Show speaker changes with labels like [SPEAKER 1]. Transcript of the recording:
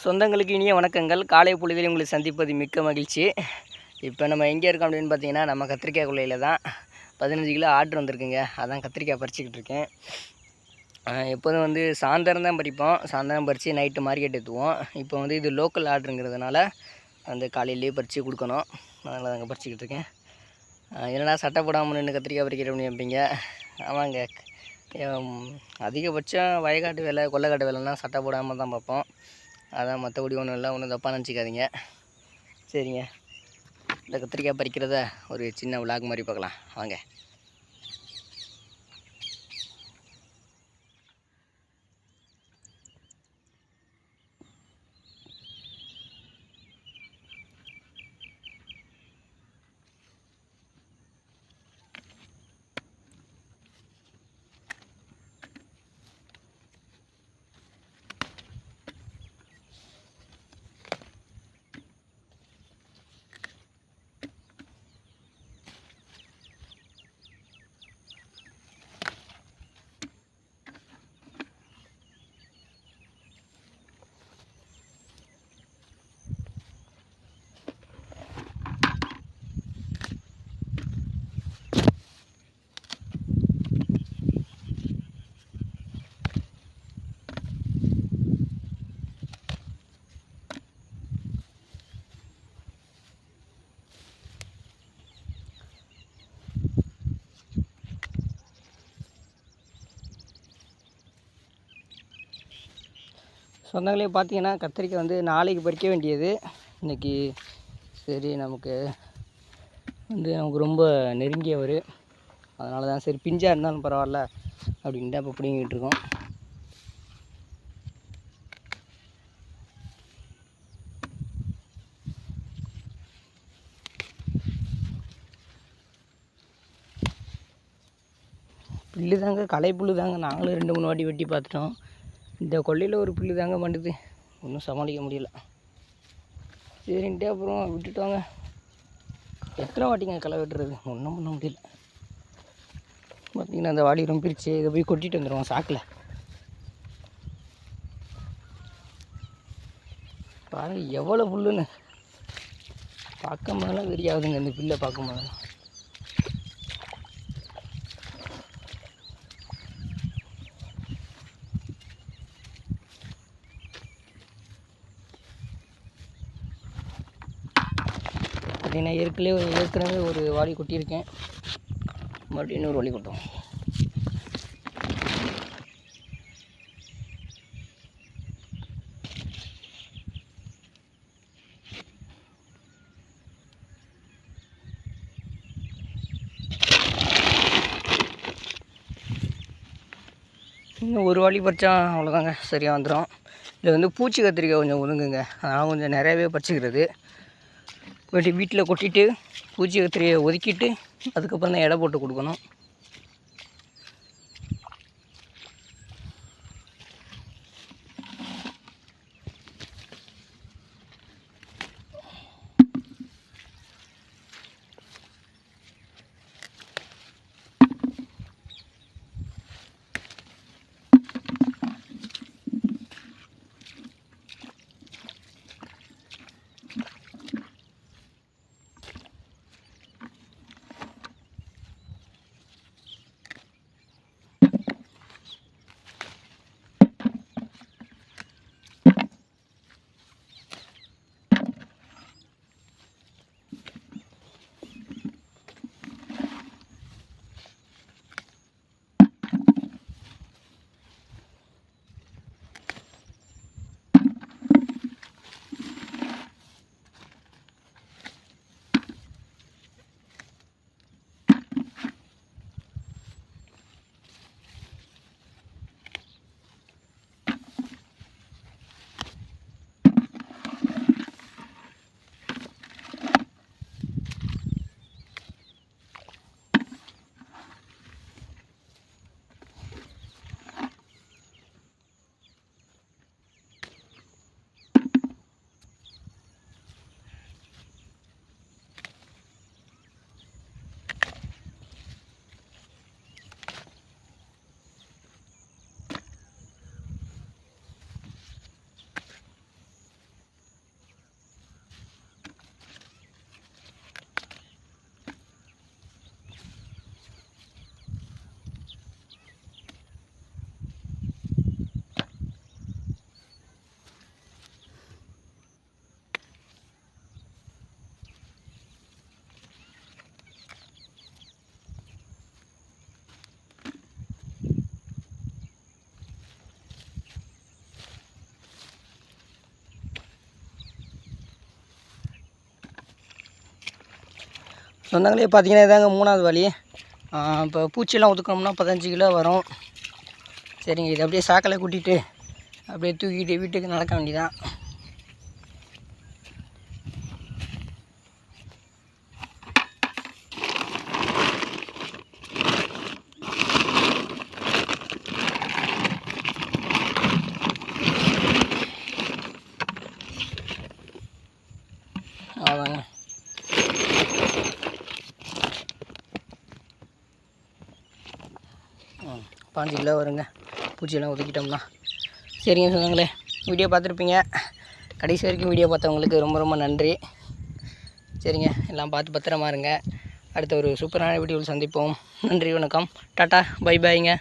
[SPEAKER 1] சொந்தங்களுக்கு இனிய வணக்கங்கள். காலை பொழுதில் உங்களை சந்திப்பது மிக்க மகிழ்ச்சி. இப்போ நம்ம எங்கே இருக்கோம் அப்படின்னு பார்த்தீங்கன்னா, நம்ம கத்திரிக்காய் கொள்ளையில் தான் 15 கிலோ ஆர்டர் வந்திருக்குங்க. அதான் கத்திரிக்காய் பறிச்சுக்கிட்டு இருக்கேன். எப்போதும் வந்து சாயந்தரம் தான் பறிப்போம். சாயந்தரம் பறித்து நைட்டு மார்க்கெட் ஏற்றுவோம். இப்போ வந்து இது லோக்கல் ஆர்டருங்கிறதுனால வந்து காலையிலேயே பறித்து கொடுக்கணும். அதனால் தாங்க பறிச்சுக்கிட்டு இருக்கேன். என்னடா சட்டை போடாமல் நின்று கத்திரிக்காய் பறிக்கிறோம்னு கேட்பீங்க. ஆமாங்க, அதிகபட்சம் வயக்காட்டு வேலை கொள்ளைக்காட்டு வேலைன்னா சட்டை போடாமல் தான் பார்ப்போம். அதான், மற்றபடி ஒன்றும் இல்லை, ஒன்றும் தப்பாக நினச்சிக்காதீங்க. சரிங்க, இந்த கத்திரிக்காய் பறிக்கிறத ஒரு சின்ன விளாக் மாதிரி பார்க்கலாம் வாங்க. சொந்தங்களே பார்த்தீங்கன்னா, கத்திரிக்காய் வந்து நாளைக்கு பறிக்க வேண்டியது இன்றைக்கி. சரி, நமக்கு ரொம்ப நெருங்கியவர், அதனால தான் சரி பிஞ்சாக இருந்தாலும் பரவாயில்ல அப்படின்ட்டு அப்போ பிடிங்கிட்டு இருக்கோம். புல்லு தாங்க, களை புல்லு தாங்க. நாங்களும் 2-3 வாட்டி வெட்டி பார்த்துட்டோம். இந்த கொள்ளையில் ஒரு புல்லு தாங்க பண்ணுது, ஒன்றும் சமாளிக்க முடியல. சரின்ட்டு அப்புறம் விட்டுட்டோங்க. எத்தனை வாட்டிங்க களை வெட்டுறது, ஒன்றும் பண்ண முடியல. பார்த்திங்கன்னா அந்த வாடி ரொம்பிருச்சு. இதை போய் கொட்டிட்டு வந்துடுவோம் சாக்கில். பாருங்கள் எவ்வளோ புல்லுன்னு, பார்க்கும் போதெல்லாம் வெறியாகுதுங்க இந்த புல்லை பார்க்கும் போதெல்லாம். பார்த்தீங்கன்னா ஏற்கனவே ஒரு வாளி கொட்டியிருக்கேன், மறுபடியும் இன்னொரு வாளி கொட்டும். இன்னும் ஒரு வாளி பறிச்சா அவ்வளோதாங்க, சரியாக வந்துடும். இதில் வந்து பூச்சி கத்திரிக்காய் கொஞ்சம் ஒதுங்குங்க, அதனால் கொஞ்சம் நிறையாவே பறிச்சிக்கிறது. போய்ட்டு வீட்டில் கொட்டிட்டு பூச்சி கத்திரிக்காயை ஒதுக்கிட்டு அதுக்கப்புறம் தான் எடை போட்டு கொடுக்கணும். சொந்தங்களே பார்த்தீங்கன்னா இதாங்க 3வது வழி. இப்போ பூச்சியெல்லாம் ஒதுக்கணும்னா 15 கிலோ வரும். சரிங்க, இது அப்படியே சாக்கில் கூட்டிகிட்டு அப்படியே தூக்கிட்டு வீட்டுக்கு நடக்க வேண்டியதான். அதாங்க. ம் 15 கிலோ வருங்க பூச்சியெல்லாம் ஒதுக்கிட்டோம்னா. சரிங்க சொந்தங்களே, வீடியோ பார்த்துருப்பீங்க. கடைசி வரைக்கும் வீடியோ பார்த்தவங்களுக்கு ரொம்ப ரொம்ப நன்றி. சரிங்க, எல்லாம் பார்த்து பத்திரமா இருங்க. அடுத்த ஒரு சூப்பரான வீடியோவில் சந்திப்போம். நன்றி, வணக்கம், டாட்டா, பை பாய்ங்க.